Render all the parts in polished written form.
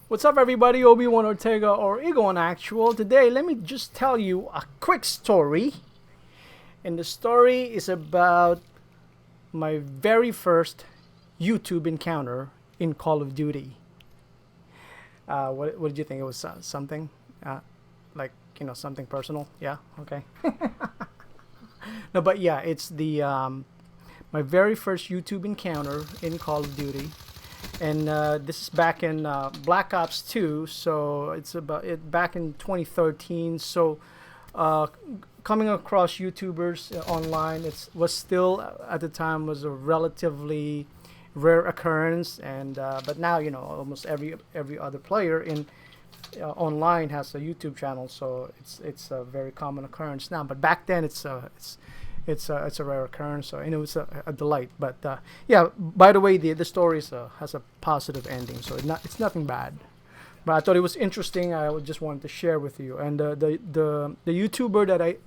What's up, everybody? Obi-Wan or Ego on Actual. Today, let me just tell you a quick story. And the story is about my very first YouTube encounter in Call of Duty. What did you think? It was something like, something personal? Yeah? Okay. No, but yeah, it's the my very first YouTube encounter in Call of Duty. And this is back in Black Ops 2, so it's about it back in 2013. So coming across YouTubers online, it was still at the time was a relatively rare occurrence, and but now almost every other player in online has a YouTube channel, so it's a very common occurrence now. But back then, it's a rare occurrence, so, and it was a delight. But yeah, by the way, the story has a positive ending, so it's nothing bad. But I thought it was interesting. I just wanted to share with you. And the YouTuber that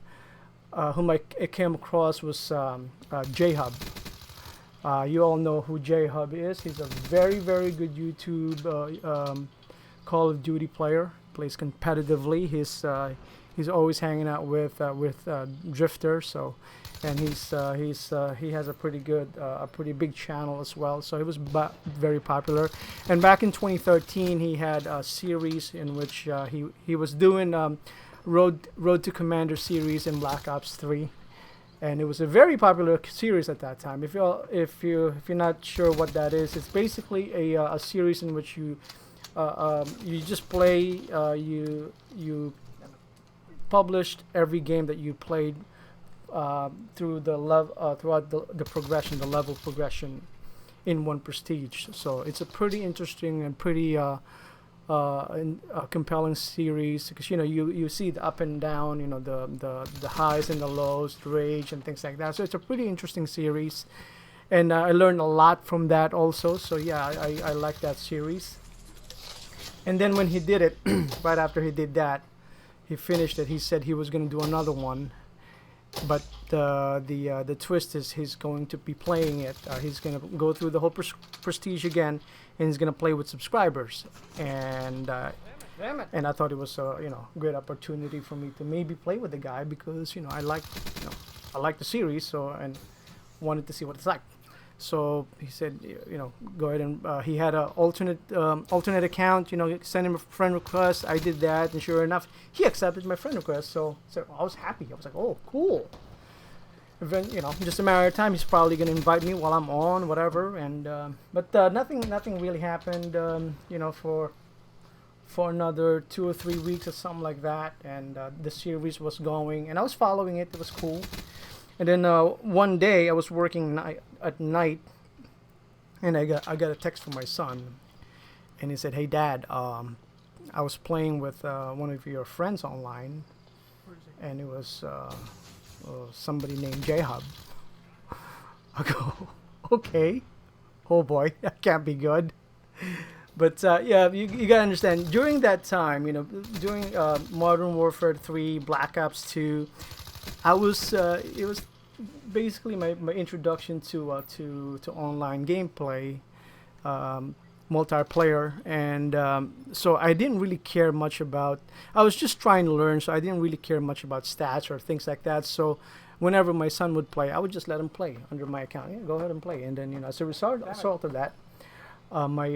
whom I came across was Jhub. You all know who Jhub is. He's a very good YouTube Call of Duty player. Plays competitively. He's always hanging out with Drifter. So, and he has a pretty big channel as well. So he was very popular. And back in 2013, he had a series in which he was doing Road to Commander series in Black Ops 3. And it was a very popular series at that time. If you're not sure what that is, it's basically a series in which you just play. You published every game that you played through throughout the progression, the level progression, in one prestige. So it's a pretty interesting and pretty compelling series, because you see the up and down, the highs and the lows, the rage and things like that. So it's a pretty interesting series, and I learned a lot from that also. So yeah, I like that series. And then when he did it, right after he did that, he finished it. He said he was going to do another one, but the twist is he's going to be playing it. He's going to go through the whole prestige again, and he's going to play with subscribers. And and I thought it was a great opportunity for me to maybe play with the guy, because I like the series, so, and wanted to see what it's like. So he said, go ahead, and he had an alternate account. Send him a friend request. I did that, and sure enough, he accepted my friend request. So I was happy. I was like, oh, cool. And then, just a matter of time, he's probably gonna invite me while I'm on, whatever. And but nothing really happened. For another 2 or 3 weeks or something like that, and the series was going, and I was following it. It was cool. And then one day I was working at night, and I got a text from my son, and he said, "Hey, Dad, I was playing with one of your friends online, and it was somebody named Jhub." I go, "Okay, oh boy, that can't be good." But yeah, you gotta understand. During that time, during Modern Warfare 3, Black Ops 2. It was basically my introduction to online gameplay, multiplayer, and so I didn't really care much about. I was just trying to learn, so I didn't really care much about stats or things like that. So whenever my son would play, I would just let him play under my account. Yeah, go ahead and play. And then as a result of that, my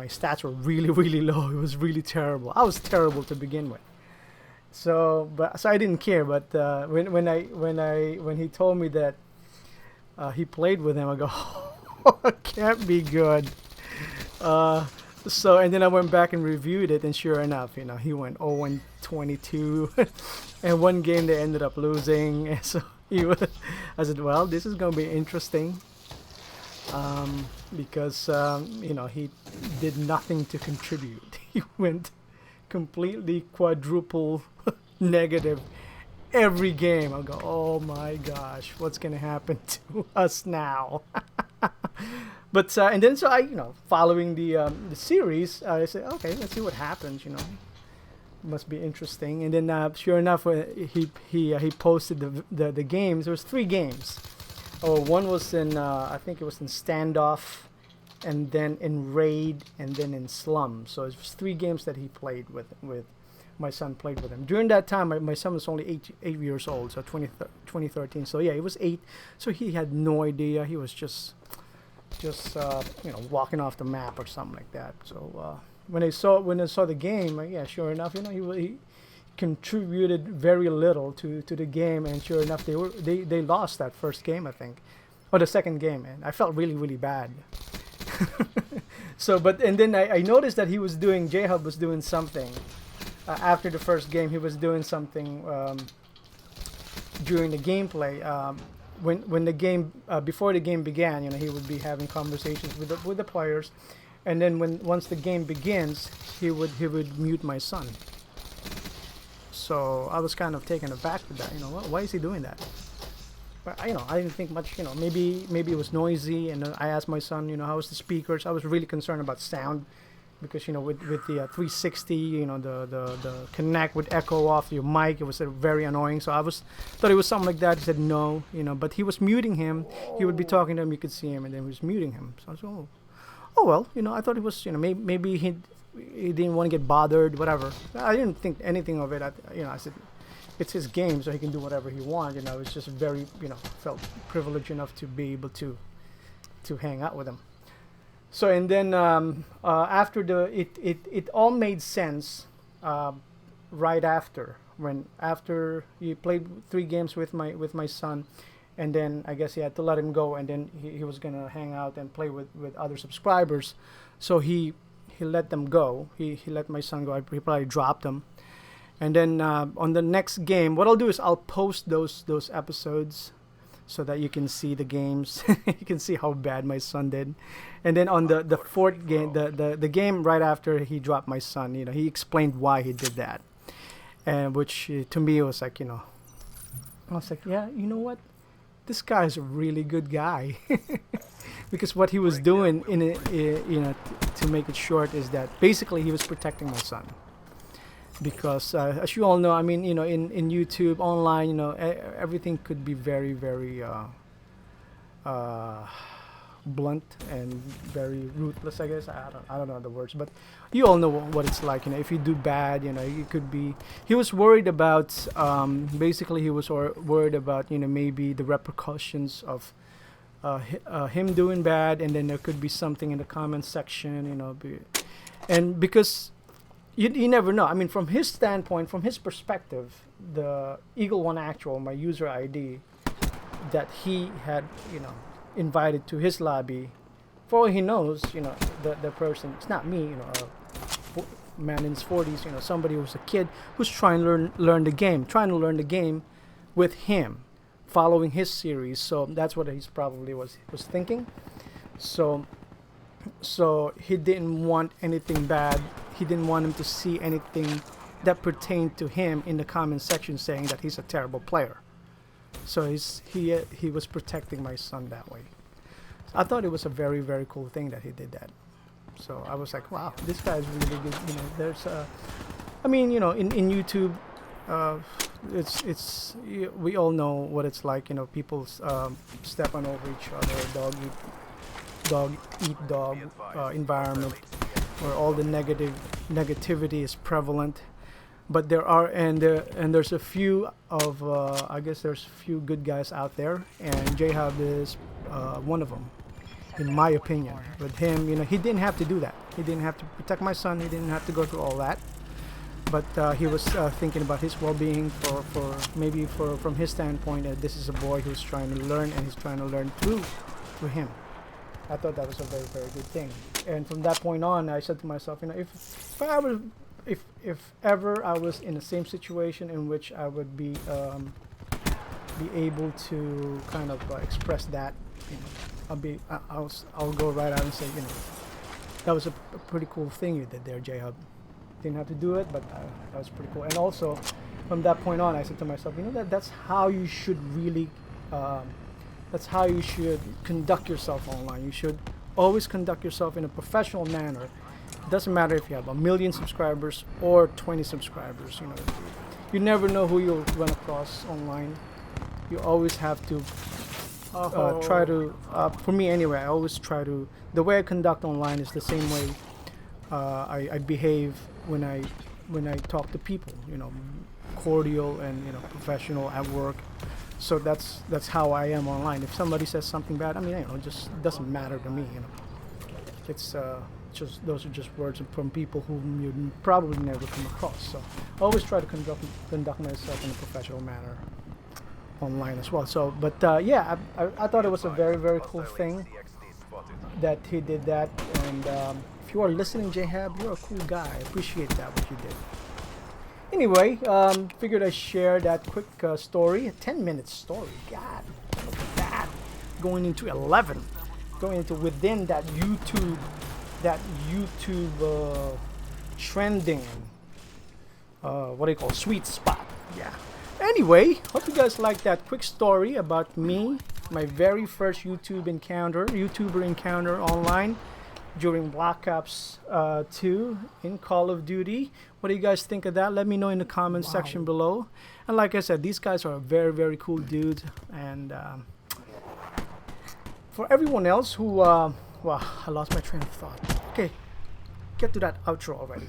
stats were really low. It was really terrible. I was terrible to begin with. So I didn't care. But when he told me that he played with him, I go, oh, it can't be good. So, and then I went back and reviewed it, and sure enough, he went 0-22, and one game they ended up losing. And so I said, well, this is gonna be interesting, because he did nothing to contribute. He went completely quadruple negative every game. I'll go, oh my gosh, what's gonna happen to us now? But and then so I, following the series, I said, okay, let's see what happens. Must be interesting. And then sure enough, he posted the games. There was 3 games. Oh, one was in I think it was in Standoff and then in Raid, and then in Slum. So it was 3 games that he played with my son played with him. During that time, my son was only 8 years old, so 2013. So yeah, he was 8. So he had no idea. He was just walking off the map or something like that. So when I saw the game, yeah, sure enough, he contributed very little to the game, and sure enough, they lost that first game, I think, or the second game, and I felt really, really bad. So, and then I noticed that Jhub was doing something. After the first game, he was doing something during the gameplay. When the game before the game began, he would be having conversations with the players, and then once the game begins, he would mute my son. So I was kind of taken aback with that. Why is he doing that? But I didn't think much. Maybe it was noisy, and I asked my son, how was the speakers? I was really concerned about sound. Because with the 360, the connect would echo off your mic. It was very annoying. So I thought it was something like that. He said no, but he was muting him. He would be talking to him. You could see him, and then he was muting him. So I was oh well, I thought it was maybe he didn't want to get bothered, whatever. I didn't think anything of it. I said it's his game, so he can do whatever he wants. It's just very felt privileged enough to be able to hang out with him. So and then after it all made sense right after he played 3 games with my son, and then I guess he had to let him go, and then he was gonna hang out and play with other subscribers, so he let them go. He let my son go. He probably dropped them, and then on the next game, what I'll do is I'll post those episodes, so that you can see the games. You can see how bad my son did. And then on the 4th game, the game right after he dropped my son, he explained why he did that, and which to me was like, I was like, yeah, you know what, this guy's a really good guy. Because what he was doing to make it short is that basically he was protecting my son. Because as you all know, I mean, in YouTube, online, everything could be very, very blunt and very ruthless, I guess. I don't know the words, but you all know what it's like. If you do bad, you could be. He was worried about. Basically, he was worried about maybe the repercussions of him doing bad, and then there could be something in the comment section, and because. You never know. I mean, from his standpoint, from his perspective, the Eagle One Actual, my user ID, that he had, invited to his lobby, for all he knows, the person, it's not me, a man in his 40s, somebody who's a kid who's trying to learn the game with him, following his series. So that's what he's probably was thinking. So he didn't want anything bad. He didn't want him to see anything that pertained to him in the comment section saying that he's a terrible player. So he was protecting my son that way. So I thought it was a very, very cool thing that he did that. So I was like, wow, this guy's really good. There's I mean, in YouTube, we all know what it's like. People stepping over each other, dog eat dog environment, where all the negativity is prevalent. But there's a few of I guess there's a few good guys out there, and Jhub is one of them, in my opinion. With him, he didn't have to do that. He didn't have to protect my son. He didn't have to go through all that. But he was thinking about his well-being, from his standpoint, that this is a boy who's trying to learn, and he's trying to learn through him. I thought that was a very, very good thing. And from that point on, I said to myself, if ever I was in the same situation in which I would be able to kind of express that, I'll go right out and say, that was a pretty cool thing you did there, Jhub. Didn't have to do it, but that was pretty cool. And also, from that point on, I said to myself, that's how you should really. That's how you should conduct yourself online. You should always conduct yourself in a professional manner. It doesn't matter if you have 1 million subscribers or 20 subscribers. You never know who you'll run across online. You always have to try to, for me anyway, I always try to, the way I conduct online is the same way I behave when I talk to people, you know, cordial and, you know, professional at work. So that's how I am online. If somebody says something bad, I mean, you know, it just doesn't matter to me, you know. It's just, those are just words from people whom you probably never come across. So I always try to conduct myself in a professional manner online as well. So, but yeah, I thought it was a very, very cool thing that he did that. And if you are listening, Jhub, you're a cool guy. I appreciate that, what you did. Anyway, figured I'd share that quick story, a 10-minute story. God, look at that. Going into 11. Going into within that YouTube trending, what do you call, sweet spot. Yeah. Anyway, hope you guys like that quick story about me, my very first YouTuber encounter online during Black Ops 2 in Call of Duty. What do you guys think of that? Let me know in the comment section below. And like I said, these guys are very, very cool dudes. And for everyone else who, wow, I lost my train of thought. Okay, get to that outro already.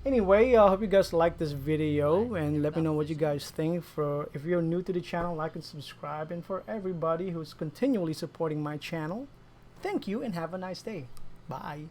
Anyway, I hope you guys like this video and let me know what you guys think. If you're new to the channel, like and subscribe. And for everybody who's continually supporting my channel, thank you and have a nice day. Bye.